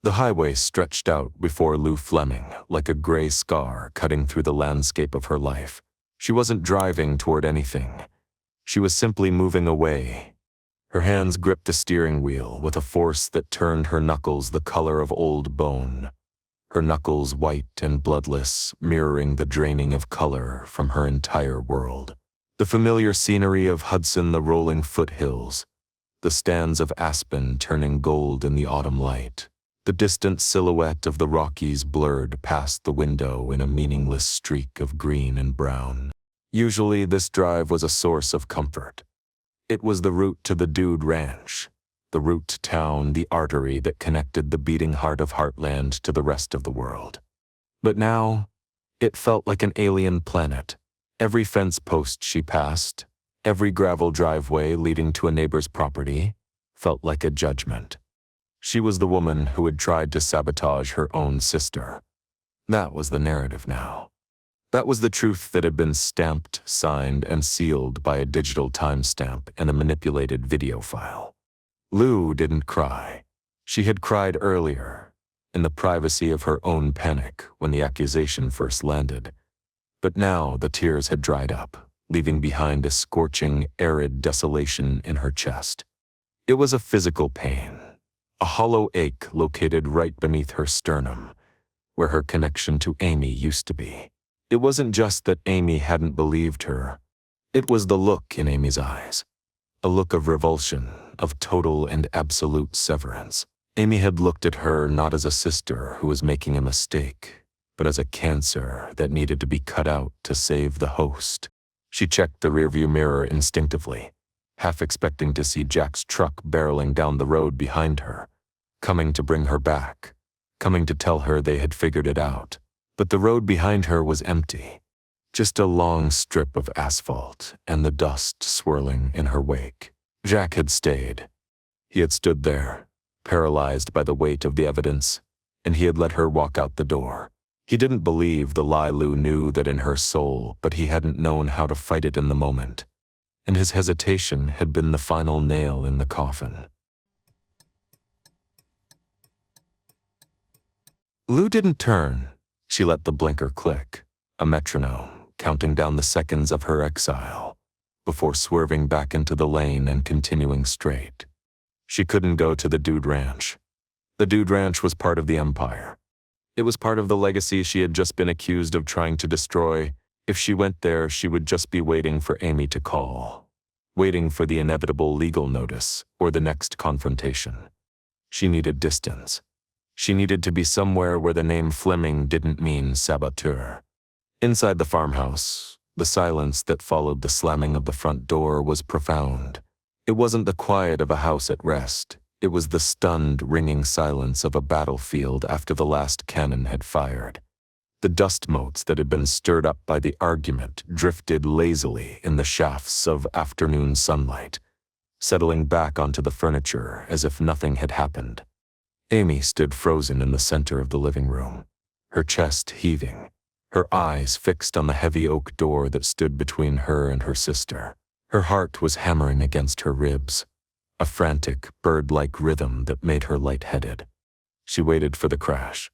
The highway stretched out before Lou Fleming, like a gray scar cutting through the landscape of her life. She wasn't driving toward anything. She was simply moving away. Her hands gripped the steering wheel with a force that turned her knuckles the color of old bone. Her knuckles white and bloodless, mirroring the draining of color from her entire world. The familiar scenery of Hudson, the rolling foothills, the stands of aspen turning gold in the autumn light. The distant silhouette of the Rockies blurred past the window in a meaningless streak of green and brown. Usually this drive was a source of comfort. It was the route to the Dude Ranch, the route to town, the artery that connected the beating heart of Heartland to the rest of the world. But now, it felt like an alien planet. Every fence post she passed, every gravel driveway leading to a neighbor's property, felt like a judgment. She was the woman who had tried to sabotage her own sister. That was the narrative now. That was the truth that had been stamped, signed, and sealed by a digital timestamp and a manipulated video file. Lou didn't cry. She had cried earlier, in the privacy of her own panic when the accusation first landed. But now the tears had dried up, leaving behind a scorching, arid desolation in her chest. It was a physical pain. A hollow ache located right beneath her sternum, where her connection to Amy used to be. It wasn't just that Amy hadn't believed her. It was the look in Amy's eyes. A look of revulsion, of total and absolute severance. Amy had looked at her not as a sister who was making a mistake, but as a cancer that needed to be cut out to save the host. She checked the rearview mirror instinctively, half expecting to see Jack's truck barreling down the road behind her, coming to bring her back, coming to tell her they had figured it out. But the road behind her was empty, just a long strip of asphalt and the dust swirling in her wake. Jack had stayed. He had stood there, paralyzed by the weight of the evidence, and he had let her walk out the door. He didn't believe the lie Lou knew that in her soul, but he hadn't known how to fight it in the moment, and his hesitation had been the final nail in the coffin. Lou didn't turn. She let the blinker click, a metronome, counting down the seconds of her exile, before swerving back into the lane and continuing straight. She couldn't go to the Dude Ranch. The Dude Ranch was part of the empire. It was part of the legacy she had just been accused of trying to destroy. If she went there, she would just be waiting for Amy to call, waiting for the inevitable legal notice or the next confrontation. She needed distance. She needed to be somewhere where the name Fleming didn't mean saboteur. Inside the farmhouse, the silence that followed the slamming of the front door was profound. It wasn't the quiet of a house at rest. It was the stunned, ringing silence of a battlefield after the last cannon had fired. The dust motes that had been stirred up by the argument drifted lazily in the shafts of afternoon sunlight, settling back onto the furniture as if nothing had happened. Amy stood frozen in the center of the living room, her chest heaving, her eyes fixed on the heavy oak door that stood between her and her sister. Her heart was hammering against her ribs, a frantic, bird-like rhythm that made her lightheaded. She waited for the crash.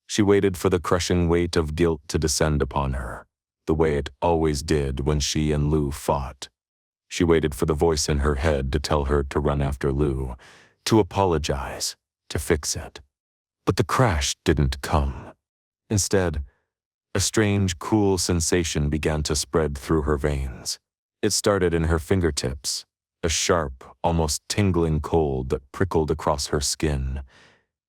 She waited for the crushing weight of guilt to descend upon her, the way it always did when she and Lou fought. She waited for the voice in her head to tell her to run after Lou, to apologize, to fix it. But the crash didn't come. Instead, a strange, cool sensation began to spread through her veins. It started in her fingertips, a sharp, almost tingling cold that prickled across her skin,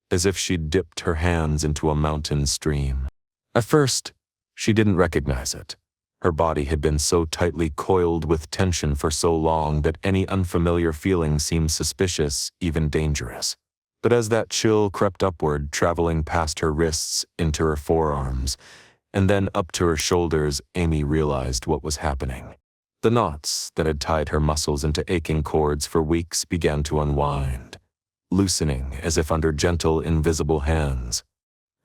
as if she'd dipped her hands into a mountain stream. At first, she didn't recognize it. Her body had been so tightly coiled with tension for so long that any unfamiliar feeling seemed suspicious, even dangerous. But as that chill crept upward, traveling past her wrists into her forearms, and then up to her shoulders, Amy realized what was happening. The knots that had tied her muscles into aching cords for weeks began to unwind, loosening as if under gentle, invisible hands.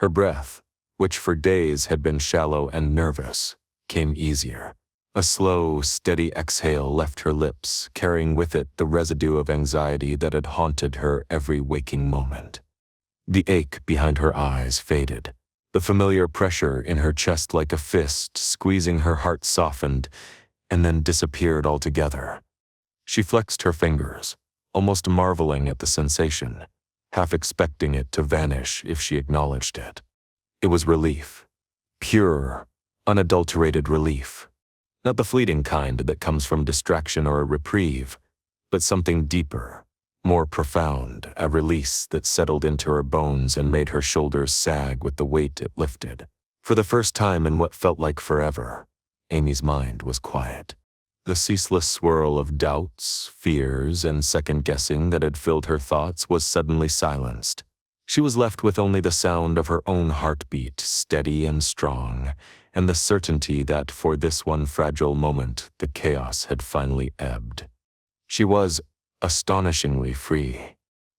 Her breath, which for days had been shallow and nervous, came easier. A slow, steady exhale left her lips, carrying with it the residue of anxiety that had haunted her every waking moment. The ache behind her eyes faded. The familiar pressure in her chest like a fist squeezing her heart softened and then disappeared altogether. She flexed her fingers, almost marveling at the sensation, half expecting it to vanish if she acknowledged it. It was relief. Pure, unadulterated relief. Not the fleeting kind that comes from distraction or a reprieve, but something deeper, more profound, a release that settled into her bones and made her shoulders sag with the weight it lifted. For the first time in what felt like forever, Amy's mind was quiet. The ceaseless swirl of doubts, fears, and second-guessing that had filled her thoughts was suddenly silenced. She was left with only the sound of her own heartbeat, steady and strong, and the certainty that for this one fragile moment the chaos had finally ebbed. She was astonishingly free.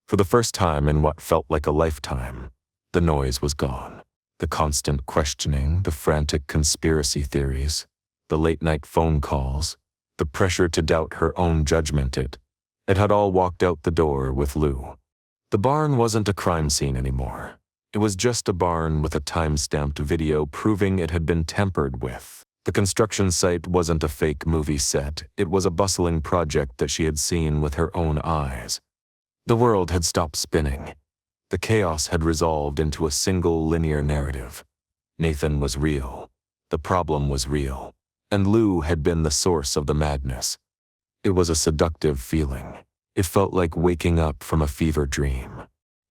For the first time in what felt like a lifetime, the noise was gone. The constant questioning, the frantic conspiracy theories, the late-night phone calls, the pressure to doubt her own judgment, it had all walked out the door with Lou. The barn wasn't a crime scene anymore. It was just a barn with a time-stamped video proving it had been tampered with. The construction site wasn't a fake movie set. It was a bustling project that she had seen with her own eyes. The world had stopped spinning. The chaos had resolved into a single linear narrative. Nathan was real. The problem was real. And Lou had been the source of the madness. It was a seductive feeling. It felt like waking up from a fever dream.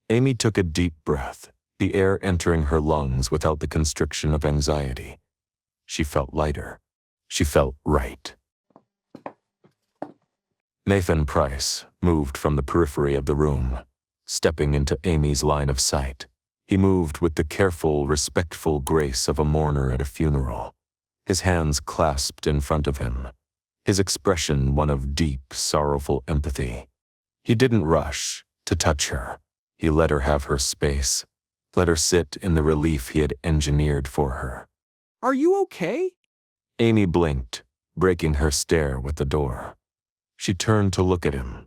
Amy took a deep breath, the air entering her lungs without the constriction of anxiety. She felt lighter. She felt right. Nathan Price moved from the periphery of the room, stepping into Amy's line of sight. He moved with the careful, respectful grace of a mourner at a funeral, his hands clasped in front of him, his expression one of deep, sorrowful empathy. He didn't rush to touch her. He let her have her space, let her sit in the relief he had engineered for her. Are you okay? Amy blinked, breaking her stare with the door. She turned to look at him.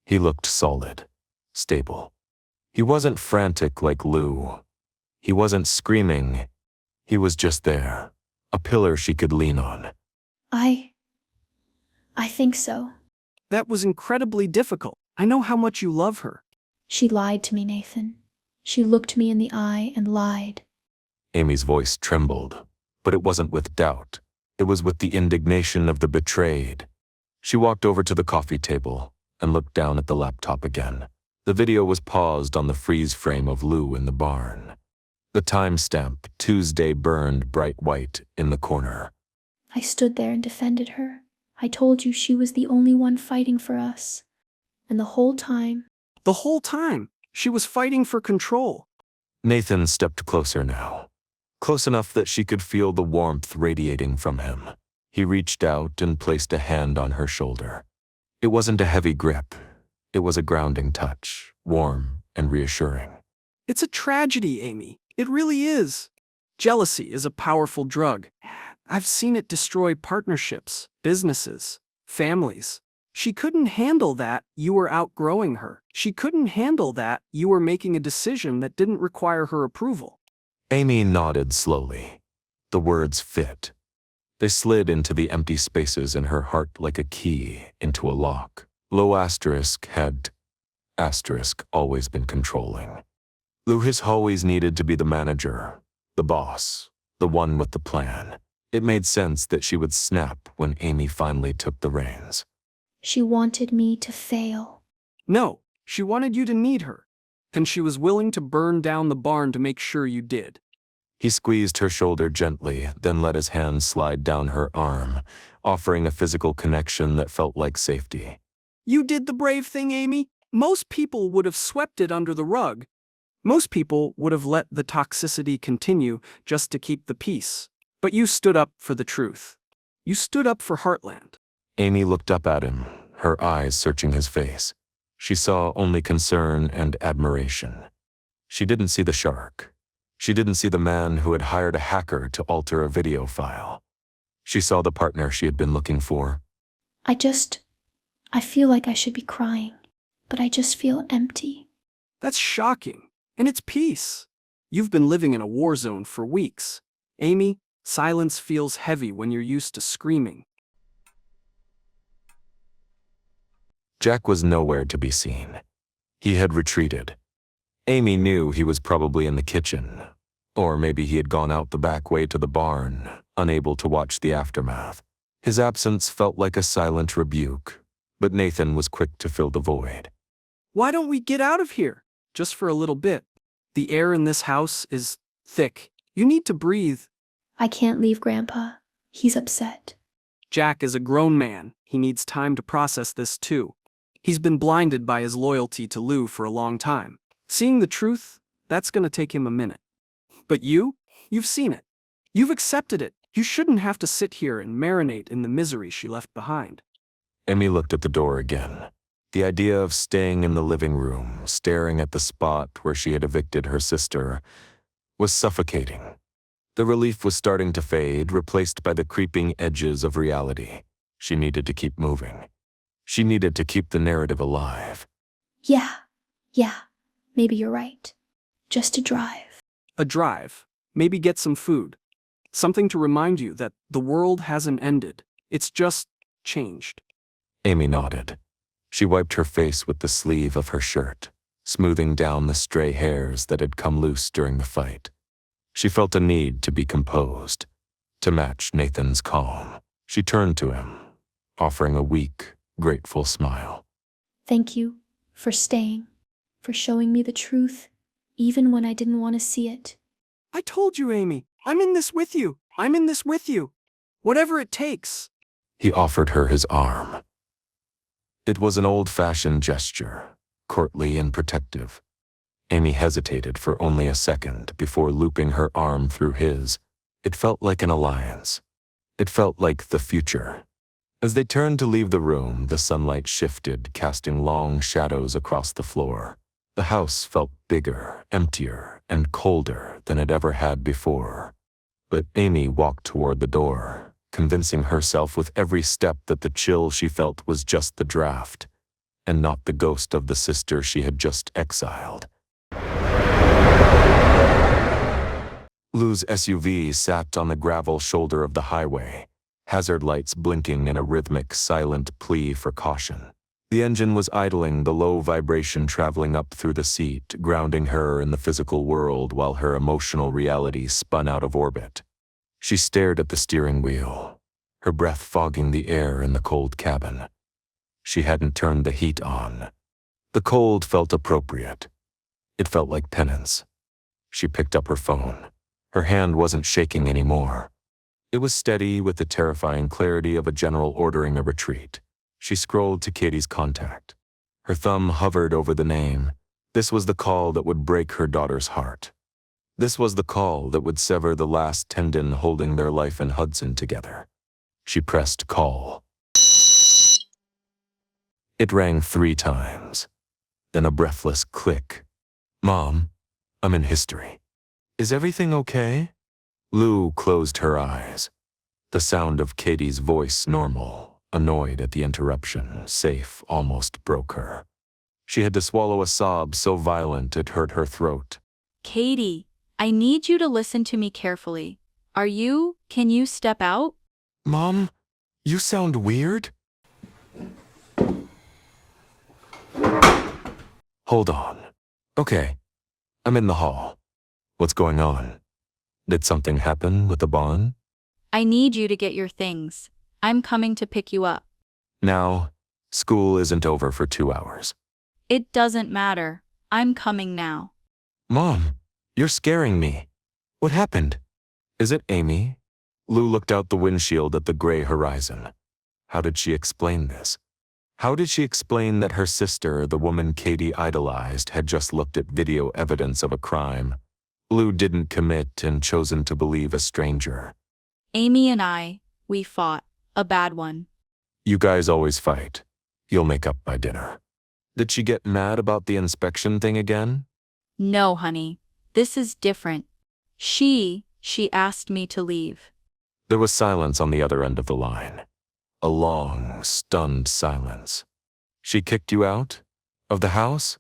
He looked solid, stable. He wasn't frantic like Lou. He wasn't screaming. He was just there, a pillar she could lean on. I think so. That was incredibly difficult. I know how much you love her. She lied to me, Nathan. She looked me in the eye and lied. Amy's voice trembled, but it wasn't with doubt. It was with the indignation of the betrayed. She walked over to the coffee table and looked down at the laptop again. The video was paused on the freeze frame of Lou in the barn. The timestamp, Tuesday, burned bright white in the corner. I stood there and defended her. I told you she was the only one fighting for us. And the whole time, she was fighting for control. Nathan stepped closer now, close enough that she could feel the warmth radiating from him. He reached out and placed a hand on her shoulder. It wasn't a heavy grip. It was a grounding touch, warm and reassuring. It's a tragedy, Amy. It really is. Jealousy is a powerful drug. I've seen it destroy partnerships, businesses, families. She couldn't handle that you were outgrowing her. She couldn't handle that you were making a decision that didn't require her approval. Amy nodded slowly. The words fit. They slid into the empty spaces in her heart like a key into a lock. Low asterisk had asterisk always been controlling. Lou has always needed to be the manager, the boss, the one with the plan. It made sense that she would snap when Amy finally took the reins. she wanted me to fail. No, she wanted you to need her. And she was willing to burn down the barn to make sure you did. He squeezed her shoulder gently, then let his hand slide down her arm, offering a physical connection that felt like safety. You did the brave thing, Amy. Most people would have swept it under the rug. Most people would have let the toxicity continue just to keep the peace. But you stood up for the truth. You stood up for Heartland. Amy looked up at him, her eyes searching his face. She saw only concern and admiration. She didn't see the shark. She didn't see the man who had hired a hacker to alter a video file. She saw the partner she had been looking for. I feel like I should be crying, but I just feel empty. That's shocking. And it's peace. You've been living in a war zone for weeks. Amy, silence feels heavy when you're used to screaming. Jack was nowhere to be seen. He had retreated. Amy knew he was probably in the kitchen, or maybe he had gone out the back way to the barn, unable to watch the aftermath. His absence felt like a silent rebuke, but Nathan was quick to fill the void. Why don't we get out of here? Just for a little bit. The air in this house is thick. You need to breathe. I can't leave Grandpa. He's upset. Jack is a grown man. He needs time to process this too. He's been blinded by his loyalty to Lou for a long time. Seeing the truth, that's gonna take him a minute. But you've seen it. You've accepted it. You shouldn't have to sit here and marinate in the misery she left behind. Amy looked at the door again. The idea of staying in the living room, staring at the spot where she had evicted her sister, was suffocating. The relief was starting to fade, replaced by the creeping edges of reality. She needed to keep moving. She needed to keep the narrative alive. Yeah, maybe you're right. Just a drive. A drive. Maybe get some food. Something to remind you that the world hasn't ended. It's just changed. Amy nodded. She wiped her face with the sleeve of her shirt, smoothing down the stray hairs that had come loose during the fight. She felt a need to be composed, to match Nathan's calm. She turned to him, offering a weak, grateful smile. Thank you for staying, for showing me the truth, even when I didn't want to see it. I told you, Amy. I'm in this with you. I'm in this with you. Whatever it takes. He offered her his arm. It was an old-fashioned gesture, courtly and protective. Amy hesitated for only a second before looping her arm through his. It felt like an alliance. It felt like the future. As they turned to leave the room, the sunlight shifted, casting long shadows across the floor. The house felt bigger, emptier, and colder than it ever had before. But Amy walked toward the door, convincing herself with every step that the chill she felt was just the draft, and not the ghost of the sister she had just exiled. Lou's SUV sat on the gravel shoulder of the highway, hazard lights blinking in a rhythmic, silent plea for caution. The engine was idling, the low vibration traveling up through the seat, grounding her in the physical world while her emotional reality spun out of orbit. She stared at the steering wheel, her breath fogging the air in the cold cabin. She hadn't turned the heat on. The cold felt appropriate. It felt like penance. She picked up her phone. Her hand wasn't shaking anymore. It was steady with the terrifying clarity of a general ordering a retreat. She scrolled to Katie's contact. Her thumb hovered over the name. This was the call that would break her daughter's heart. This was the call that would sever the last tendon holding their life in Hudson together. She pressed call. It rang 3 times. Then a breathless click. Mom, I'm in history. Is everything okay? Lou closed her eyes. The sound of Katie's voice normal, annoyed at the interruption, safe, almost broke her. She had to swallow a sob so violent it hurt her throat. Katie, I need you to listen to me carefully. Can you step out? Mom, you sound weird. Hold on. Okay, I'm in the hall. What's going on? Did something happen with the bond? I need you to get your things. I'm coming to pick you up. Now, school isn't over for 2 hours. It doesn't matter. I'm coming now. Mom, you're scaring me. What happened? Is it Amy? Lou looked out the windshield at the gray horizon. How did she explain this? How did she explain that her sister, the woman Katie idolized, had just looked at video evidence of a crime? Lou didn't commit and chosen to believe a stranger. Amy and we fought. A bad one. You guys always fight. You'll make up by dinner. Did she get mad about the inspection thing again? No, honey. This is different. She asked me to leave. There was silence on the other end of the line. A long, stunned silence. She kicked you out? Of the house?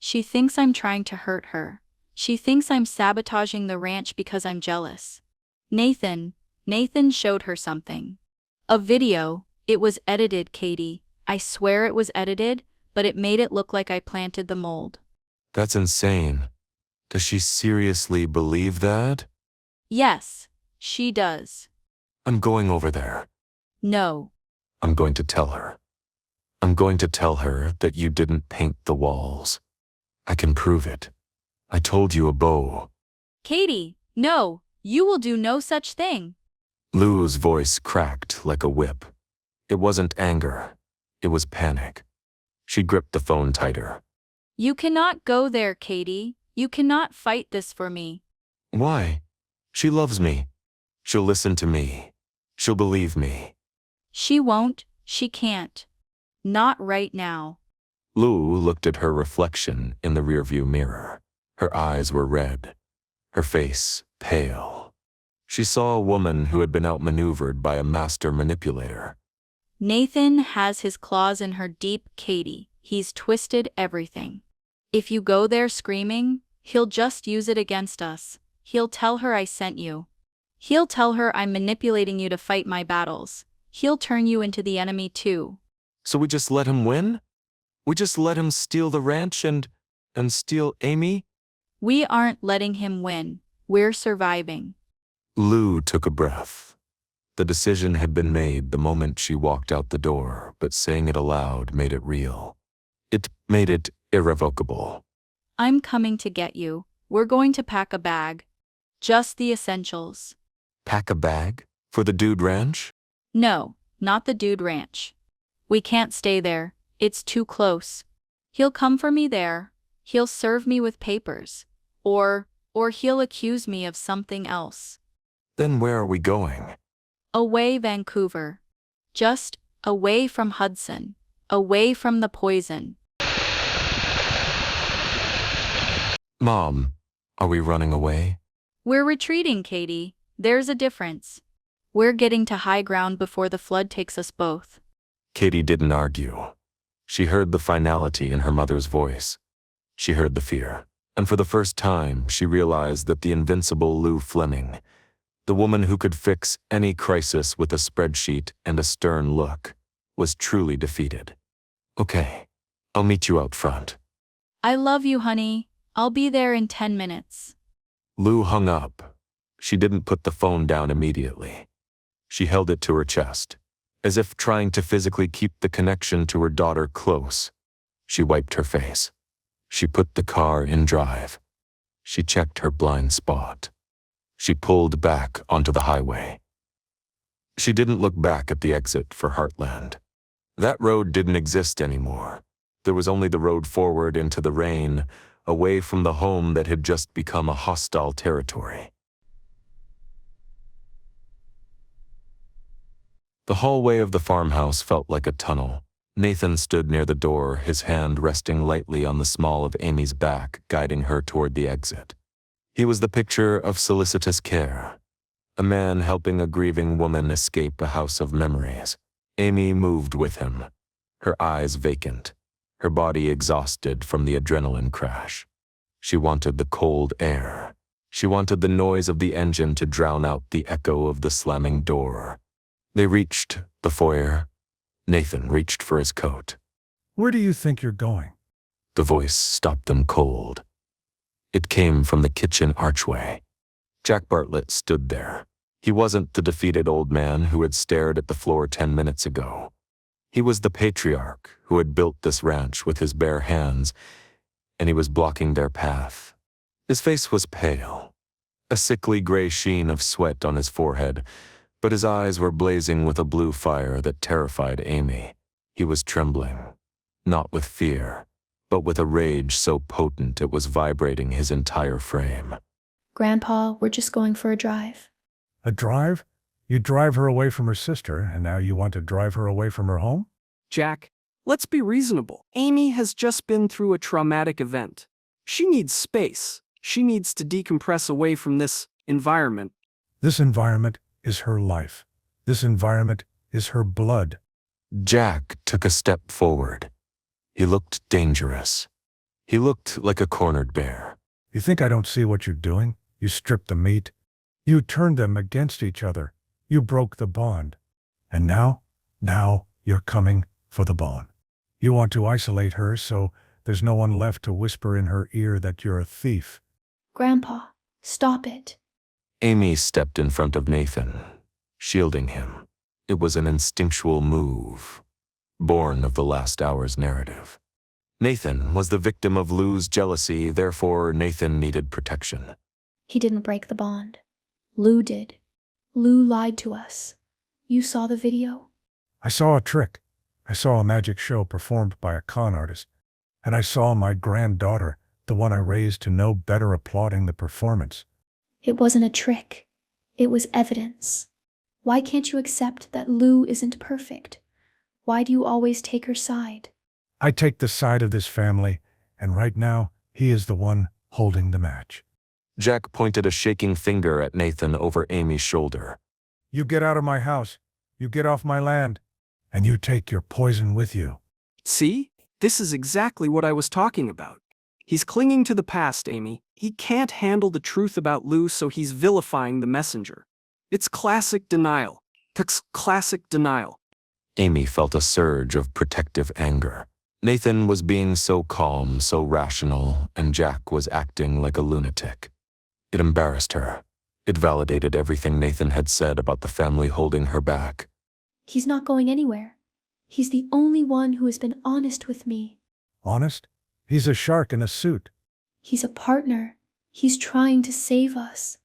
She thinks I'm trying to hurt her. She thinks I'm sabotaging the ranch because I'm jealous. Nathan showed her something. A video. It was edited, Katie. I swear it was edited, but it made it look like I planted the mold. That's insane. Does she seriously believe that? Yes, she does. I'm going over there. No. I'm going to tell her. I'm going to tell her that you didn't paint the walls. I can prove it. I told you a bow. Katie, no, you will do no such thing. Lou's voice cracked like a whip. It wasn't anger. It was panic. She gripped the phone tighter. You cannot go there, Katie. You cannot fight this for me. Why? She loves me. She'll listen to me. She'll believe me. She won't. She can't. Not right now. Lou looked at her reflection in the rearview mirror. Her eyes were red. Her face pale. She saw a woman who had been outmaneuvered by a master manipulator. Nathan has his claws in her deep, Katie. He's twisted everything. If you go there screaming, he'll just use it against us. He'll tell her I sent you. He'll tell her I'm manipulating you to fight my battles. He'll turn you into the enemy too. So we just let him win? We just let him steal the ranch and steal Amy? We aren't letting him win. We're surviving. Lou took a breath. The decision had been made the moment she walked out the door, but saying it aloud made it real. It made it irrevocable. I'm coming to get you. We're going to pack a bag. Just the essentials. Pack a bag? For the Dude Ranch? No, not the Dude Ranch. We can't stay there. It's too close. He'll come for me there. He'll serve me with papers. Or he'll accuse me of something else. Then where are we going? Away, Vancouver. Just away from Hudson. Away from the poison. Mom, are we running away? We're retreating, Katie. There's a difference. We're getting to high ground before the flood takes us both. Katie didn't argue. She heard the finality in her mother's voice. She heard the fear. And for the first time, she realized that the invincible Lou Fleming, the woman who could fix any crisis with a spreadsheet and a stern look, was truly defeated. Okay, I'll meet you out front. I love you, honey. I'll be there in 10 minutes. Lou hung up. She didn't put the phone down immediately. She held it to her chest, as if trying to physically keep the connection to her daughter close. She wiped her face. She put the car in drive. She checked her blind spot. She pulled back onto the highway. She didn't look back at the exit for Heartland. That road didn't exist anymore. There was only the road forward into the rain, away from the home that had just become a hostile territory. The hallway of the farmhouse felt like a tunnel. Nathan stood near the door, his hand resting lightly on the small of Amy's back, guiding her toward the exit. He was the picture of solicitous care, a man helping a grieving woman escape a house of memories. Amy moved with him, her eyes vacant, her body exhausted from the adrenaline crash. She wanted the cold air. She wanted the noise of the engine to drown out the echo of the slamming door. They reached the foyer. Nathan reached for his coat. Where do you think you're going? The voice stopped them cold. It came from the kitchen archway. Jack Bartlett stood there. He wasn't the defeated old man who had stared at the floor 10 minutes ago. He was the patriarch who had built this ranch with his bare hands, and he was blocking their path. His face was pale, a sickly gray sheen of sweat on his forehead, but his eyes were blazing with a blue fire that terrified Amy. He was trembling, not with fear, but with a rage so potent it was vibrating his entire frame. Grandpa, we're just going for a drive. A drive? You drive her away from her sister, and now you want to drive her away from her home? Jack, let's be reasonable. Amy has just been through a traumatic event. She needs space. She needs to decompress away from this environment. This environment is her life. This environment is her blood. Jack took a step forward. He looked dangerous. He looked like a cornered bear. You think I don't see what you're doing? You stripped the meat. You turned them against each other. You broke the bond. And now you're coming for the bond. You want to isolate her so there's no one left to whisper in her ear that you're a thief. Grandpa, stop it. Amy stepped in front of Nathan, shielding him. It was an instinctual move, born of the last hour's narrative. Nathan was the victim of Lou's jealousy, therefore Nathan needed protection. He didn't break the bond. Lou did. Lou lied to us. You saw the video? I saw a trick. I saw a magic show performed by a con artist. And I saw my granddaughter, the one I raised to know better, applauding the performance. It wasn't a trick. It was evidence. Why can't you accept that Lou isn't perfect? Why do you always take her side? I take the side of this family, and right now, he is the one holding the match. Jack pointed a shaking finger at Nathan over Amy's shoulder. You get out of my house. You get off my land. And you take your poison with you. See? This is exactly what I was talking about. He's clinging to the past, Amy. He can't handle the truth about Lou, so he's vilifying the messenger. It's classic denial. Classic denial. Amy felt a surge of protective anger. Nathan was being so calm, so rational, and Jack was acting like a lunatic. It embarrassed her. It validated everything Nathan had said about the family holding her back. He's not going anywhere. He's the only one who has been honest with me. Honest? He's a shark in a suit. He's a partner. He's trying to save us.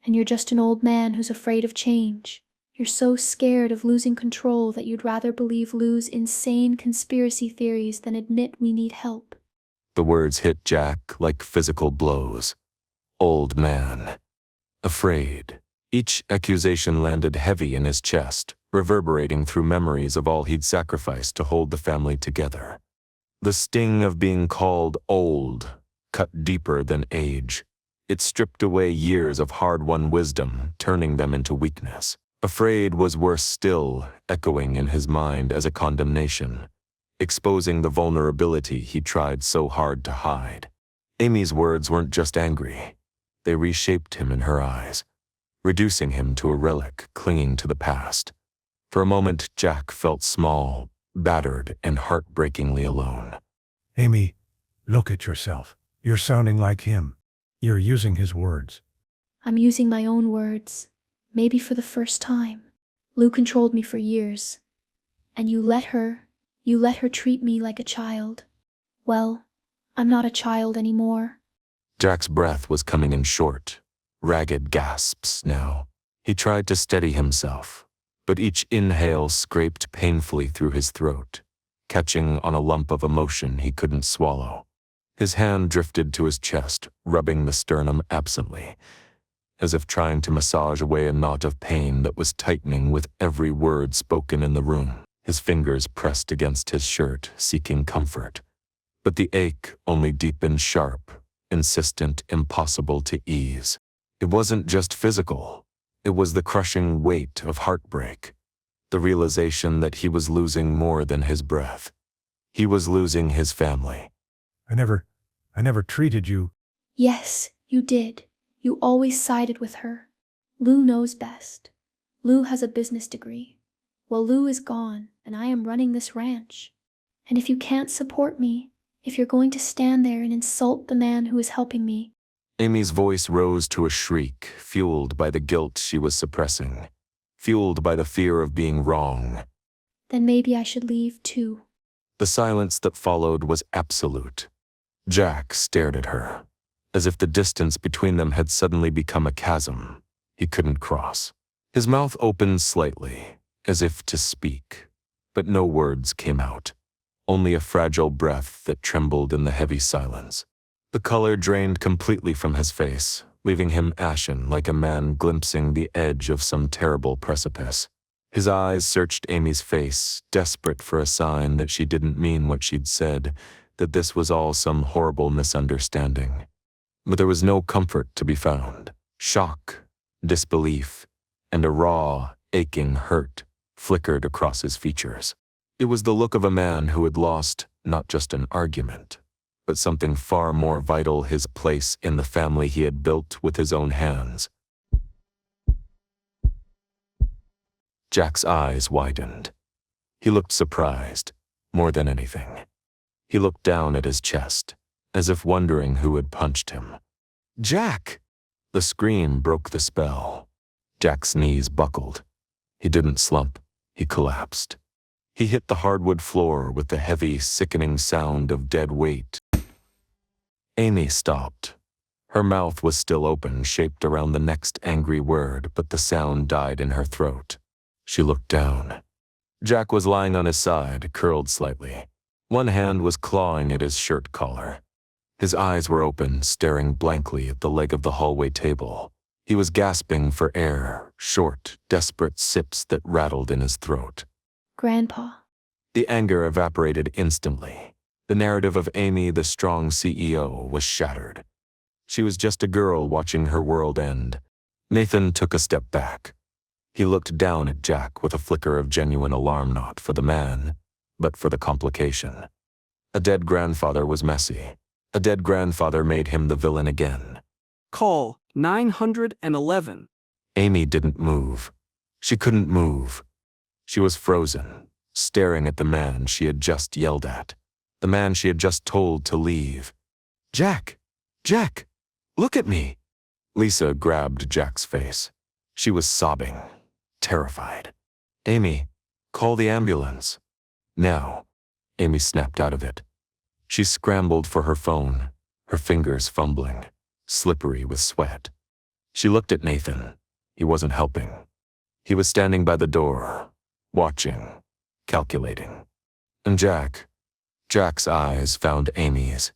And you're just an old man who's afraid of change. You're so scared of losing control that you'd rather believe Lou's insane conspiracy theories than admit we need help. The words hit Jack like physical blows. Old man. Afraid. Each accusation landed heavy in his chest, reverberating through memories of all he'd sacrificed to hold the family together. The sting of being called old cut deeper than age. It stripped away years of hard-won wisdom, turning them into weakness. Afraid was worse still, echoing in his mind as a condemnation, exposing the vulnerability he tried so hard to hide. Amy's words weren't just angry. They reshaped him in her eyes, reducing him to a relic clinging to the past. For a moment, Jack felt small, battered, and heartbreakingly alone. Amy, look at yourself. You're sounding like him. You're using his words. I'm using my own words. Maybe for the first time. Lou controlled me for years. And you let her treat me like a child. Well, I'm not a child anymore. Jack's breath was coming in short, ragged gasps now. He tried to steady himself, but each inhale scraped painfully through his throat, catching on a lump of emotion he couldn't swallow. His hand drifted to his chest, rubbing the sternum absently, as if trying to massage away a knot of pain that was tightening with every word spoken in the room. His fingers pressed against his shirt, seeking comfort. But the ache only deepened sharp, insistent, impossible to ease. It wasn't just physical. It was the crushing weight of heartbreak, the realization that he was losing more than his breath. He was losing his family. I never treated you. Yes, you did. You always sided with her. Lou knows best. Lou has a business degree. Well, Lou is gone, and I am running this ranch. And if you can't support me, if you're going to stand there and insult the man who is helping me. Amy's voice rose to a shriek, fueled by the guilt she was suppressing, fueled by the fear of being wrong. Then maybe I should leave too. The silence that followed was absolute. Jack stared at her, as if the distance between them had suddenly become a chasm he couldn't cross. His mouth opened slightly, as if to speak, but no words came out, only a fragile breath that trembled in the heavy silence. The color drained completely from his face, leaving him ashen like a man glimpsing the edge of some terrible precipice. His eyes searched Amy's face, desperate for a sign that she didn't mean what she'd said, that this was all some horrible misunderstanding. But there was no comfort to be found. Shock, disbelief, and a raw, aching hurt flickered across his features. It was the look of a man who had lost not just an argument, but something far more vital: his place in the family he had built with his own hands. Jack's eyes widened. He looked surprised, more than anything. He looked down at his chest, as if wondering who had punched him. "Jack!" The scream broke the spell. Jack's knees buckled. He didn't slump. He collapsed. He hit the hardwood floor with the heavy, sickening sound of dead weight. Amy stopped. Her mouth was still open, shaped around the next angry word, but the sound died in her throat. She looked down. Jack was lying on his side, curled slightly. One hand was clawing at his shirt collar. His eyes were open, staring blankly at the leg of the hallway table. He was gasping for air, short, desperate sips that rattled in his throat. Grandpa. The anger evaporated instantly. The narrative of Amy, the strong CEO, was shattered. She was just a girl watching her world end. Nathan took a step back. He looked down at Jack with a flicker of genuine alarm, not for the man, but for the complication. A dead grandfather was messy. A dead grandfather made him the villain again. Call 911. Amy didn't move. She couldn't move. She was frozen, staring at the man she had just yelled at, the man she had just told to leave. "Jack! Jack! Look at me!" Lisa grabbed Jack's face. She was sobbing, terrified. "Amy, call the ambulance." Now. Amy snapped out of it. She scrambled for her phone, her fingers fumbling, slippery with sweat. She looked at Nathan. He wasn't helping. He was standing by the door, watching, calculating. And Jack's eyes found Amy's.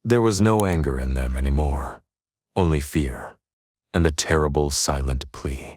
There was no anger in them anymore, only fear, and a terrible silent plea.